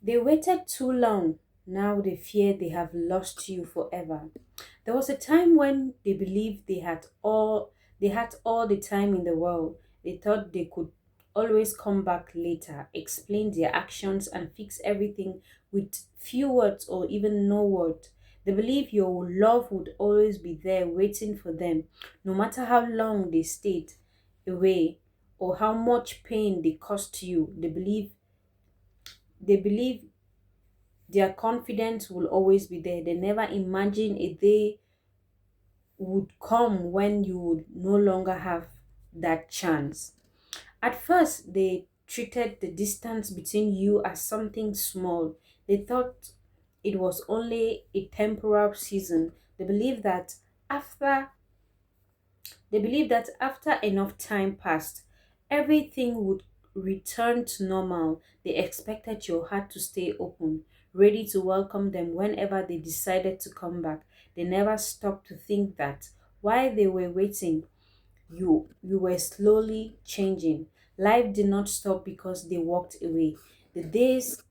They waited too long. Now they fear they have lost you forever. There was a time when they believed they had all the time in the world. They thought they could always come back later, explain their actions and fix everything with few words or even no word. They believe your love would always be there waiting for them, no matter how long they stayed away or how much pain they caused you. They believe their confidence will always be there. They never imagine a day would come when you would no longer have that chance. At first, they treated the distance between you as something small. They thought it was only a temporal season. After they believed that after enough time passed, everything would return to normal. They expected your heart to stay open, ready to welcome them whenever they decided to come back. They never stopped to think that while they were waiting, you were slowly changing. Life did not stop because they walked away. The days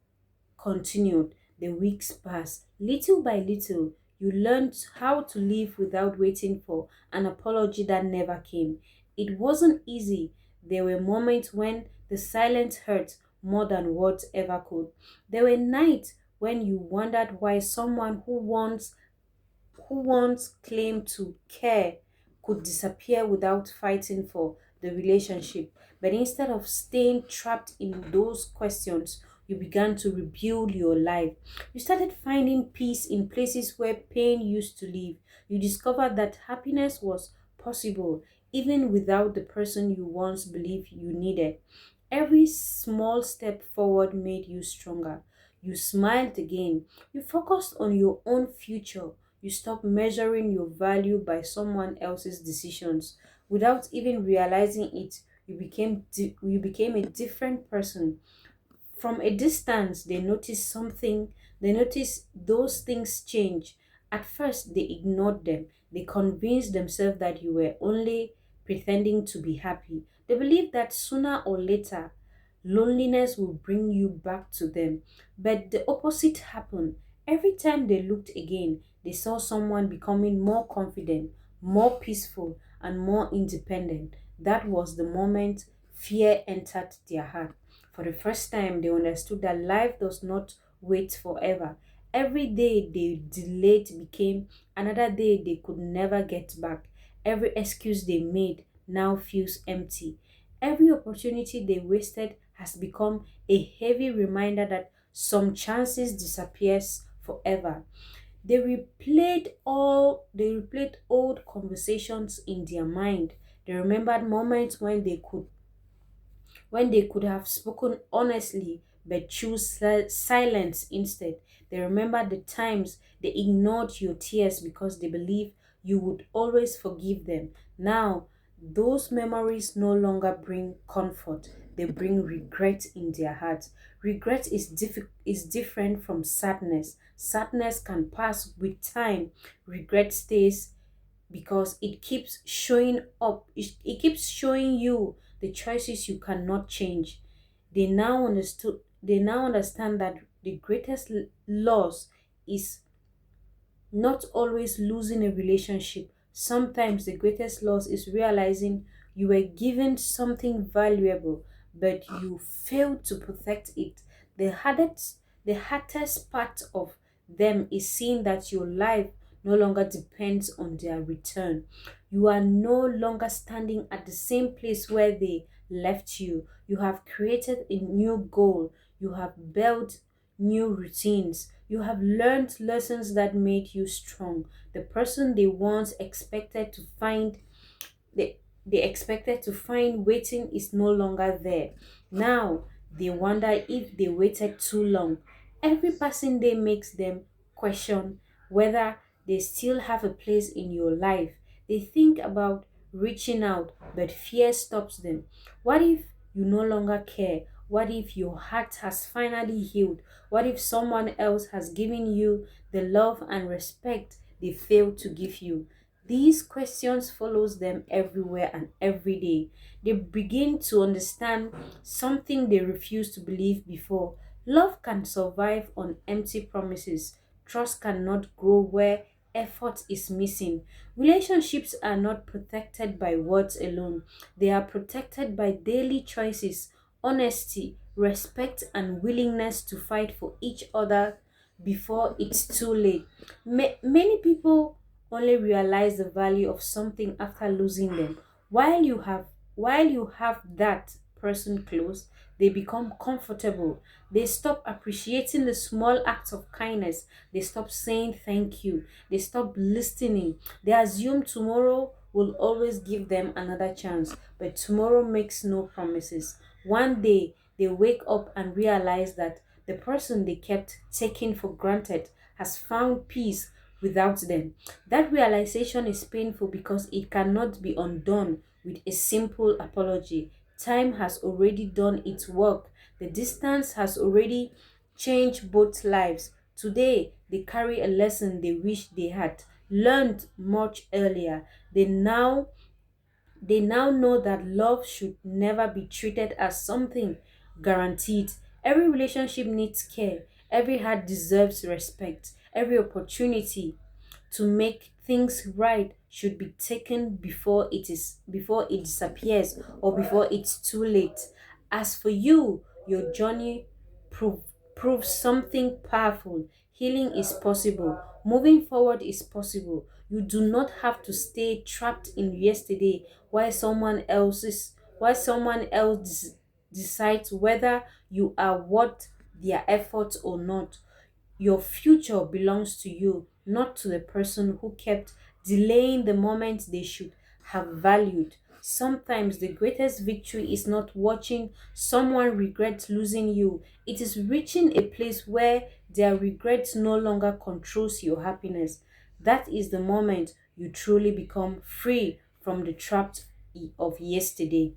continued, the weeks passed. Little by little, you learned how to live without waiting for an apology that never came. It wasn't easy. There were moments when the silence hurt more than words ever could. There were nights when you wondered why someone who once claimed to care could disappear without fighting for the relationship. But instead of staying trapped in those questions, you began to rebuild your life. You started finding peace in places where pain used to live. You discovered that happiness was possible even without the person you once believed you needed. Every small step forward made you stronger. You smiled again. You focused on your own future. You stopped measuring your value by someone else's decisions. Without even realizing it, you became a different person. From a distance, they notice those things change. At first, they ignored them. They convinced themselves that you were only pretending to be happy. They believed that sooner or later, loneliness will bring you back to them. But the opposite happened. Every time they looked again, they saw someone becoming more confident, more peaceful, and more independent. That was the moment fear entered their heart. For the first time, they understood that life does not wait forever. Every day they delayed became another day they could never get back. Every excuse they made now feels empty. Every opportunity they wasted has become a heavy reminder that some chances disappears forever. They replayed old conversations in their mind. They remembered moments when they could have spoken honestly but choose silence instead. They remember the times they ignored your tears because they believed you would always forgive them. Now, those memories no longer bring comfort, they bring regret in their hearts. Regret is different from sadness. Sadness can pass with time, regret stays because it keeps showing up. It keeps showing you the choices you cannot change. They now understand that the greatest loss is not always losing a relationship. Sometimes the greatest loss is realizing you were given something valuable, but you failed to protect it. The hardest part of them is seeing that your life no longer depends on their return. You are no longer standing at the same place where they left you. You have created a new goal. You have built new routines. You have learned lessons that made you strong. The person they, they expected to find waiting is no longer there. Now they wonder if they waited too long. Every passing day makes them question whether they still have a place in your life. They think about reaching out, but fear stops them. What if you no longer care? What if your heart has finally healed? What if someone else has given you the love and respect they failed to give you? These questions follows them everywhere and every day. They begin to understand something they refused to believe before. Love can survive on empty promises. Trust cannot grow where effort is missing. Relationships are not protected by words alone, they are protected by daily choices, honesty, respect, and willingness to fight for each other before it's too late. Many people only realize the value of something after losing them. While you have while you have that person close, they become comfortable. They stop appreciating the small acts of kindness. They stop saying thank you. They stop listening. They assume tomorrow will always give them another chance, but tomorrow makes no promises. One day they wake up and realize that the person they kept taking for granted has found peace without them. That realization is painful because it cannot be undone with a simple apology. Time has already done its work. The distance has already changed both lives. Today, they carry a lesson they wish they had learned much earlier. They now know that love should never be treated as something guaranteed. Every relationship needs care. Every heart deserves respect. Every opportunity to make things right should be taken before it disappears or before it's too late. As for you, your journey prove proves something powerful. Healing is possible. Moving forward is possible. You do not have to stay trapped in yesterday while someone else decides whether you are worth their effort or not. Your future belongs to you, not to the person who kept delaying the moment they should have valued. Sometimes the greatest victory is not watching someone regret losing you. It is reaching a place where their regret no longer controls your happiness. That is the moment you truly become free from the trap of yesterday.